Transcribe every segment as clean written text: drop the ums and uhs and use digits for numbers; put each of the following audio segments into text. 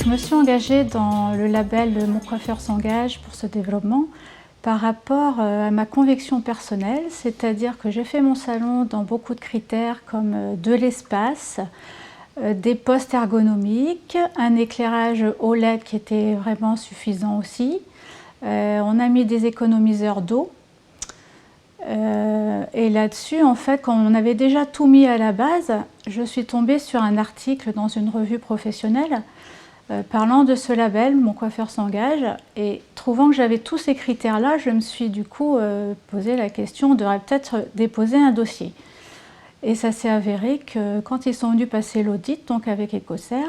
Je me suis engagée dans le label Mon coiffeur s'engage pour ce développement par rapport à ma conviction personnelle, c'est-à-dire que j'ai fait mon salon dans beaucoup de critères comme de l'espace, des postes ergonomiques, un éclairage OLED qui était vraiment suffisant aussi. On a mis des économiseurs d'eau. Et là-dessus, en fait, quand on avait déjà tout mis à la base, je suis tombée sur un article dans une revue professionnelle parlant de ce label, Mon coiffeur s'engage, et trouvant que j'avais tous ces critères-là, je me suis du coup posé la question de peut-être déposer un dossier. Et ça s'est avéré que quand ils sont venus passer l'audit, donc avec Ecocer,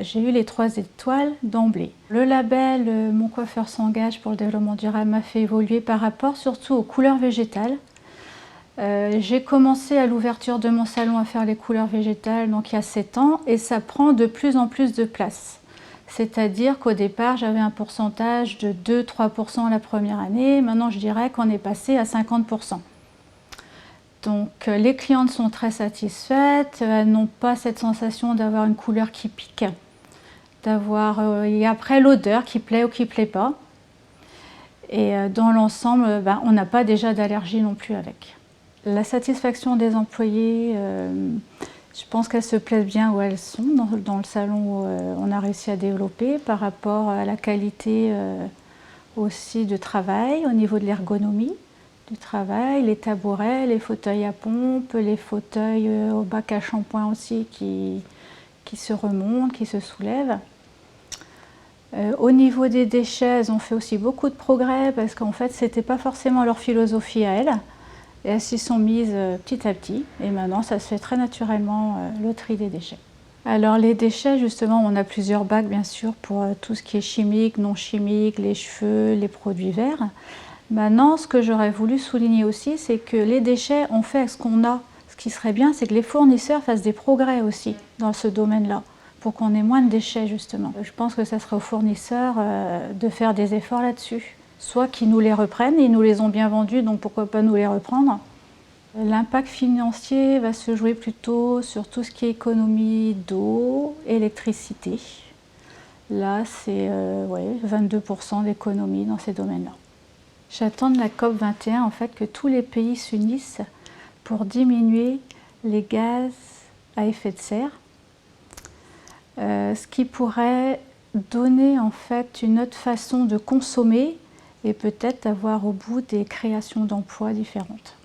j'ai eu les 3 étoiles d'emblée. Le label Mon coiffeur s'engage pour le développement durable m'a fait évoluer par rapport surtout aux couleurs végétales. J'ai commencé à l'ouverture de mon salon à faire les couleurs végétales donc il y a 7 ans et ça prend de plus en plus de place. C'est-à-dire qu'au départ j'avais un pourcentage de 2-3% la première année, maintenant je dirais qu'on est passé à 50%. Donc les clientes sont très satisfaites, elles n'ont pas cette sensation d'avoir une couleur qui pique, et après l'odeur qui plaît ou qui ne plaît pas. Et dans l'ensemble, on n'a pas déjà d'allergie non plus avec. La satisfaction des employés, je pense qu'elles se plaisent bien où elles sont, dans le salon où on a réussi à développer par rapport à la qualité aussi de travail, au niveau de l'ergonomie du travail, les tabourets, les fauteuils à pompe, les fauteuils au bac à shampoing aussi qui se remontent, qui se soulèvent. Au niveau des déchets, elles ont fait aussi beaucoup de progrès parce qu'en fait, ce n'était pas forcément leur philosophie à elles. Et elles s'y sont mises petit à petit et maintenant, ça se fait très naturellement le tri des déchets. Alors les déchets, justement, on a plusieurs bacs bien sûr pour tout ce qui est chimique, non chimique, les cheveux, les produits verts. Maintenant, ce que j'aurais voulu souligner aussi, c'est que les déchets, on fait avec ce qu'on a. Ce qui serait bien, c'est que les fournisseurs fassent des progrès aussi dans ce domaine-là, pour qu'on ait moins de déchets justement. Je pense que ça serait aux fournisseurs de faire des efforts là-dessus. Soit qu'ils nous les reprennent, ils nous les ont bien vendus, donc pourquoi pas nous les reprendre. L'impact financier va se jouer plutôt sur tout ce qui est économie d'eau, électricité. Là, c'est 22% d'économie dans ces domaines-là. J'attends de la COP21 en fait, que tous les pays s'unissent pour diminuer les gaz à effet de serre, ce qui pourrait donner en fait une autre façon de consommer et peut-être avoir au bout des créations d'emplois différentes.